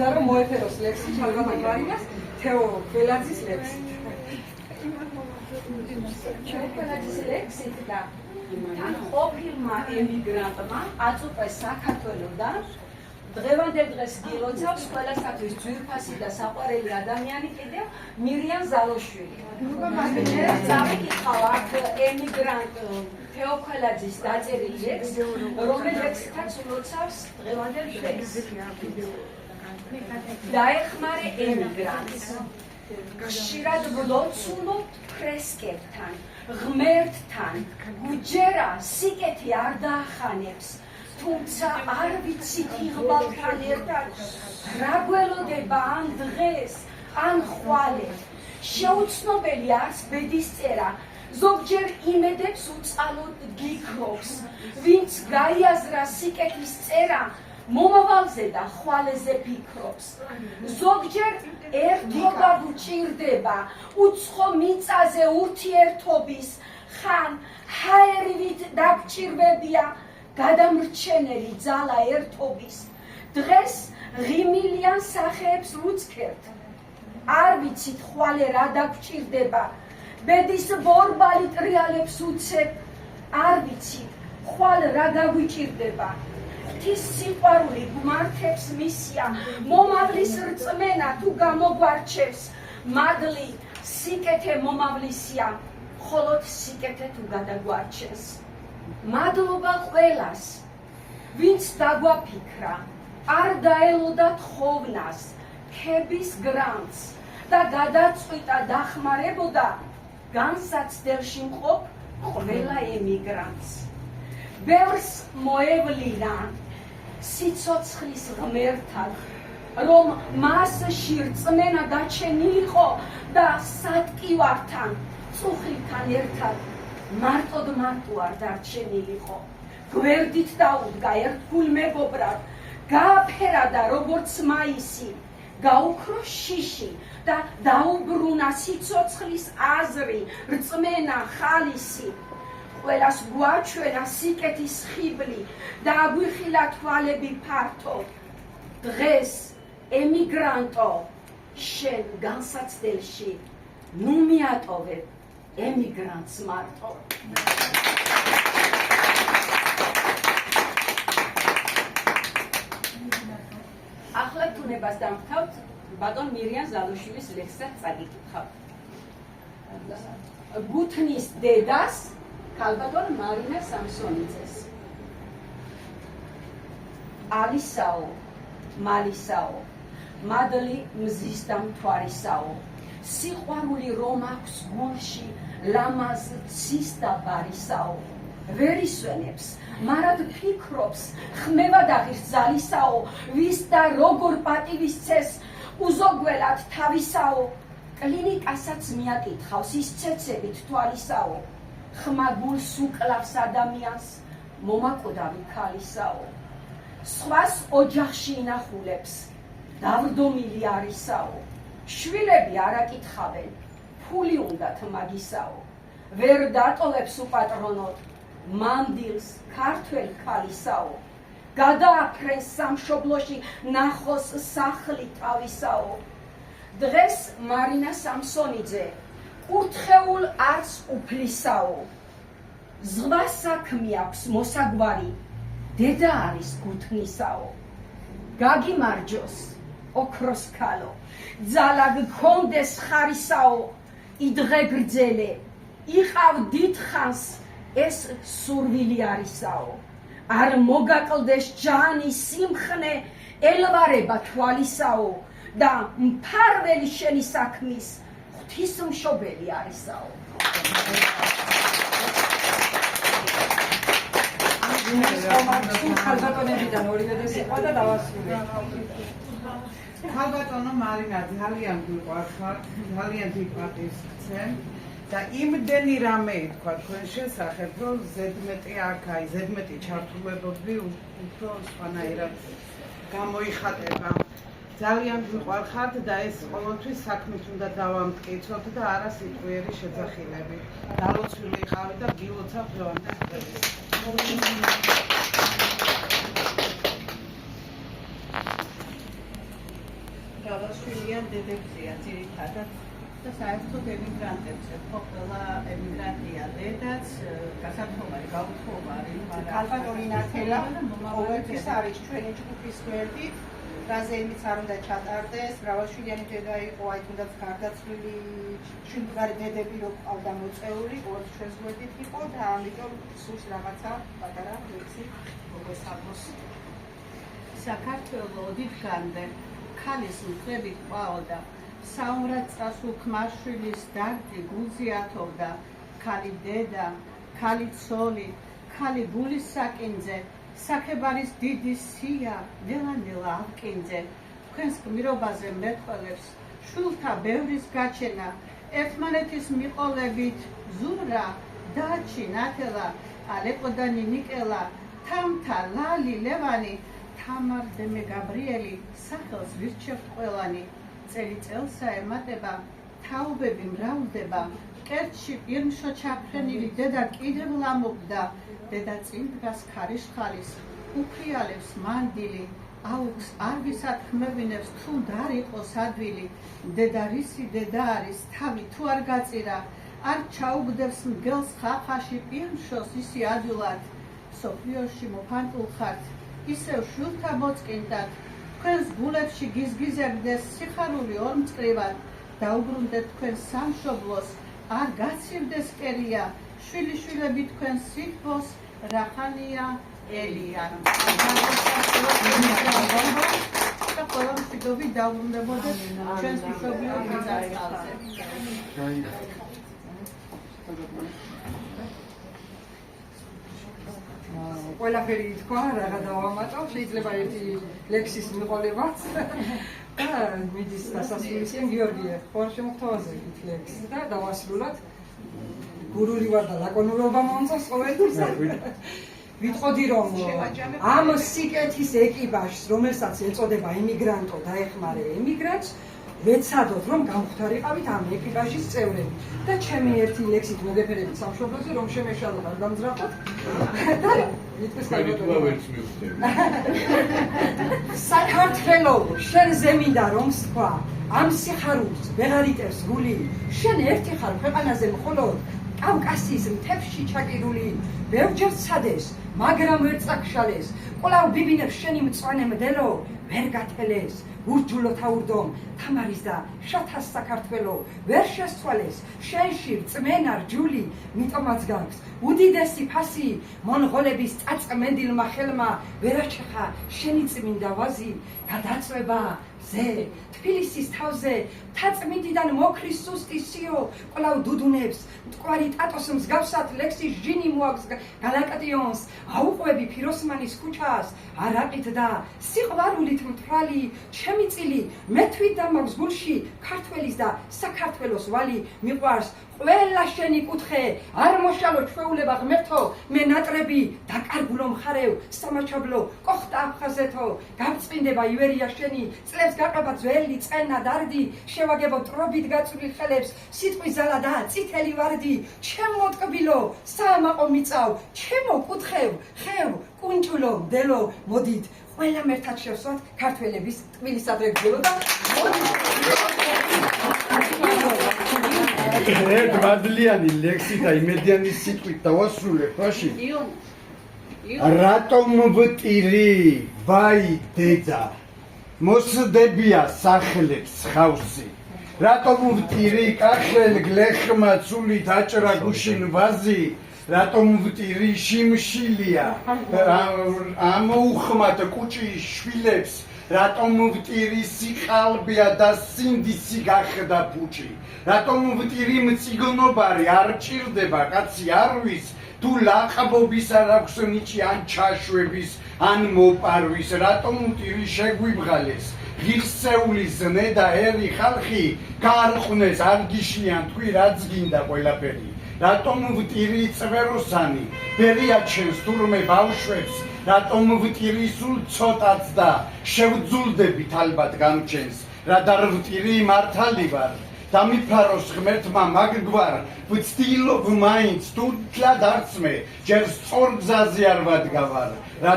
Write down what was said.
მინდა რომ მოეფეროს ლექსი ჩალბატონ მარინას თეო გველაძის ლექსით. ჩალბატონის ლექსით და თან ყოფილმა ემიგრანტმა აწუყეს საქართველოდან დღევანდელ დღეს გილოცავს ყველასათვის ძვირფასი და საყვარელი ადამიანი კიდევ მირიან ზალოშვილი. წავიკითხავ აქ ემიგრანტ თეო გველაძის დაწერილი ლექსი, რომელიცაც ულოცავს დღევანდელ დღეს. დაეხმარე ემიგრანტს. ხშირად ვლოცულობთ ფრესკებთან, ღმერთთან, გუჯერა სიკეთე არ დაახანებს. თუმცა არ ვიცით იღბალთან ერთად რა გველოდება ამ დღეს, ან ხვალე. შეუცნობელი არც ბედისწერა, ზოგჯერ იმედებს უწყალოდ გიქრობს. ვინც გაიაზრა სიკეთის წერა, მომავალზე და ხვალეზე ფიქრობს. ზოგჯერ ერთობა გჭირდება, უცხო მიწაზე ურთიერთობის, ხან ჰაერივით დაგჭირვებია გადამრჩენელი ძალა ერთობის. დღეს ღიმილიან სახეებს ვუცქერთ. არ ვიცით ხვალე რა დაგჭირდება, ბედის ბორბალი ტრიალებს უცებ. არ ვიცით ხვალ რა გაგვიჭირდება, ღვთის სიყვარული გმართებს მისია, მომავლის რწმენა თუ გამოგვარჩევს. მადლი სიკეთე მომავლისია, მხოლოდ სიკეთე თუ გადაგვარჩევს. მადლობა ყველას, ვინც დაგვაფიქრა, არ დაელოდათ ხოვნას, ქების გრანტს და გადაწყვიტა დახმარებოდა განსაცდელში მყოფ ყველა ემიგრანტს. ბევრს მოევლინა სიცოცხლის ღმერთად, რომ მასში რწმენა დაჩენილიყო და სატკივართან, წუხლთან ერთად მარტოდ მარტო არ დარჩენილიყო. გვერდით დაუდგა ერთგულ მეგობრად, გააფერა და როგორც მაისი, გაუქრო შიში და დაუბრუნა სიცოცხლის აზრი, რწმენა, ხალისი. ყველას გვაჩვენა სიკეთის ხიბლი და აგვიხილა თვალები ფართო. დღეს ემიგრანტო, შენ განსაცდელში ნუ მიატოვებ ემიგრანტს მარტო. ახლა თუნებას დამთავრდ ბატონ მირიან ზალოშვილის ლექსსაც წაგიკითხავ. გუთნის დედას ქალბატონ მარინა სამსონიძეს. ალისაო, მალისაო, მადლი მზის და მთვარისაო, სიყვარული რომ აქვს გულში, ლამაზ ცის და ბარისაო. ვერ ისვენებს, მარად ფიქრობს, ხმევა და ღირს ძალისაო, ვის და როგორ პატივისცეს უზოგველად თავისაო. კლინიკასაც მიაკითხავს ის ცეცებით თვალისაო. ხმა გულს უკლავს ადამიანს, მომაკვდავი ქალისაო. სხვას ოჯახში ინახულებს, დავდომილი არისაო. შვილები არ აკითხავენ, ფული უნდათ მაგისაო. ვერ დატოვებს უპატრონოდ, მანდილს ქართველ ქალისაო. გადააფრენს სამშობლოში ნახოს სახლი თავისაო. დღეს მარინა სამსონიძე კურთხეულ არც უფლისაო. ზღვა საქმე აქვს მოსაგვარი, დედა არის გუთნისაო. გაგიმარჯოს ოქროს ქალო, ძალა გქონდეს ხარისაო. იდღე გრძელე, იყავ დიდხანს, ეს სურვილი არისაო. არ მოგაკლდეს ჯანი სიმხნე, ელვარება თვალისაო. და მფარველი შენი საქმის ღვთისმშობელი არისაო. ქალბატონებიდან ორივედეს იყო და დავასრულე. ქალბატონო მარინა ძალიან გიყვარხართ, ძალიან დიდ პატივს გცემ და იმდენი რამე ითქვა თქვენ შესახებ, რომ ზედმეტი აქ აი ზედმეტი ჩართულებები უფრო სხვანაირად გამოიხატება. ძალიან გიყვარხართ და ეს ყოველთვის საქმით უნდა დავამტკიცოთ და არა სიტყვიერი შეძახილები. დალოცვილი იყავი და გილოცავ დღევანდელ დღეს. მრავალშვილიან დედებზეა ძირითადად და საერთოდ ემიგრანტებზე. ხო, ყველა ემიგრანტია დედაც, გასართობარი, გაუთხოვარი, კალპატონი ნათელა ყოველთვის არის ჩვენი ჯგუფის გვერდით, რაზე იმიც არ უნდა ჩატარდეს, მრავალშვილიანი დედა იყო, აი თუნდაც გარდაცვლილი შვიდგვარი დედები რო ყავდა მოწეული, ყოველთვის ჩვენს გვერდით იყო და ამიტომ სულს რაღაცა პატარა ლექსი მოგესალმოს. საქართველო ოდითგანვე ქალის მხრებით ყვაოდა, საომრად წასულ ქმარშვილის დარდი გულზე ათოვდა, ქალი დედა, ქალი ცოლი, ქალი გულის საკინძე, საქებარის დიდი სია, ნელა-ნელა ავკინძე, თქვენს გმირობაზე მეტყველებს, შვილთა ბევრის გაჩენა, ერთმანეთის მიყოლებით ზურა, დაჩი, ნათელა, ალეყოდანი ნიკელა, თამთა, ლალი, ლევანი, თამარ დემე გაბრიელი, სახელს ვირჩევთ ყველანი, წელი-წელსა ემატება, თაობები მრავლდება, კერტში პირმშო ჩაფრენილი დედა კიდევ ლამობდა, დედა წინ დგას ქარიშხალის, უფრიალებს მანდილი, აუქს არ ვისათქმევინებს თუ არ იყოს ადვილი, დედა რისი დედა არის, თავი თუ არ გაწირა, არ ჩაუგდებს მგელს ხახაში პირმშოს ისი ადვილად, სოფლიოში მოფანტულ ხართ, ისევ შვილთა მოწყინდათ, თქვენს გულებში გიზგიზებდეს სიხარული ორმწყრივად, დაუბრუნდეთ თქვენს სამშობლოს, არ გაცირდეს კერია, შვილიშვილები თქვენს სითბოს, რახანია ელია. და ყველა მშვიდობით დაუბრუნდებოდეს ჩვენს მშობლიურ მიწა-წყალზე. ყველაფერი თქვა, რაღა დავამატო, შეიძლება ერთი ლექსის მიყოლებაც და მიდის დასასრულისკენ გიორგიე, ხო შემოგთავაზე იქ ლექსი და დავასრულოთ. გურული ვარ და ლაკონურობა მომწონს ყოველთვის. ვიტყოდი რომ ამ სიკეთის ეკიპაჟს, რომელსაც ეწოდება იმიგრანტო დაეხმარე ემიგრანტს, ვეცადოთ რომ გამختارიყავით ამ ეკიპაჟის წევრები და ჩემი ერთი ლექსით მოგეფერებით სამშობლოზე რომ შემეშალოთ არ გამძრახოთ და საქართველო შენზე მინდა რომ თქვა ამ სიხარულს ვეღარ იტევს გული შენ ერთი ხარ ქვეყანაზე მხოლოდ კავკასიის მთებში ჩაკირული ბევრჯერ ცადეს მაგრამ ვერ წაქშალეს კვლავ ბიბინებს შენი მწვანე მდელო ვერ გათელეს ურჯულო თაურდომ თამარის და შათას საქართველო ვერ შესცვალეს შენში რწმენა რჯული მიტომაც გაქვს უდიდესი ფასი მონღოლების წაწმენდილმა ხელმა ვერაჩეხა შენი წმინდა ვაზი გადაწვება ზე თბილისის თავზე თაწმინდიდან მოქრის სუსტი სიო კვლავ დუდუნებს მტკვარი ტატოს მსგავსად ლექსის ჟინი მოაქვს გალაკტიონს აუყვები ფიროსმანის ქუჩას არაყით და სიყვარულით მთვრალი ჩემი წილი მე თვით დამაქვს გულში ქართველის და საქართველოს ვალი მიყვარს ყველა შენი კუთხე არ მოშალო ჩვეულება ღმერთო მე ნატრები დაკარგულო მხარეw სამაჩაბლო კოხტა აფხაზეთო გამწმინდება ივერია შენი წლებს გაყება ძველი წენა დარდი შევაგებო ტრობით გაწვილი ხელებს სიტყვის ზალა და წითელი ვარდი ჩემო ტკბილო საამაყო მიწავ ჩემო კუთხევ ხევ კუნჭულო მდელო მოდით ყველა მერთად შევსვათ ქართველების ტკბილისადრე გძელო და ერთ მადლიანი ლექსით და იმედიანი სიტყვით დავასრულებ ბაში რატომ ვტირი ვაი დედა მოსდებია სახლებს ხავსი რატომ ვტირი კახელ გლეხმა ცული დაჭრა გუშინ ვაზი რატომ ვტირი შიმშილია ამოუხმად კუჭის შვილებს რატომ ვტირი სიყალბია და სინდისი გახდა ფუჭი რატომ ვტირი მწიგნობარი არ ჭირდება კაცი არვის თუ ლაყბობის არ აქვს ნიჭი ან ჩაშვების ან მოპარვის რატომ ვტირი შეგვიბღალეს ღირსეული ზნე და ერი ხალხი გაარყვნეს არ გიშლიან თქვი რაც გინდა ყველაფერი რატომ ვტირი წვეროსანი ბერიაჩენს თურმე ბავშვებს რატომ ვტირი სულ ცოტაც და შევძულდებით ალბათ გამჩენს რა დარვტირი მართალი ვარ დამიფაროს ღმერთმა მაგგვარ ვცდილობ მაინც თუ თლად არც მე ჯერ სწორ გზაზე არ ვადგავარ რა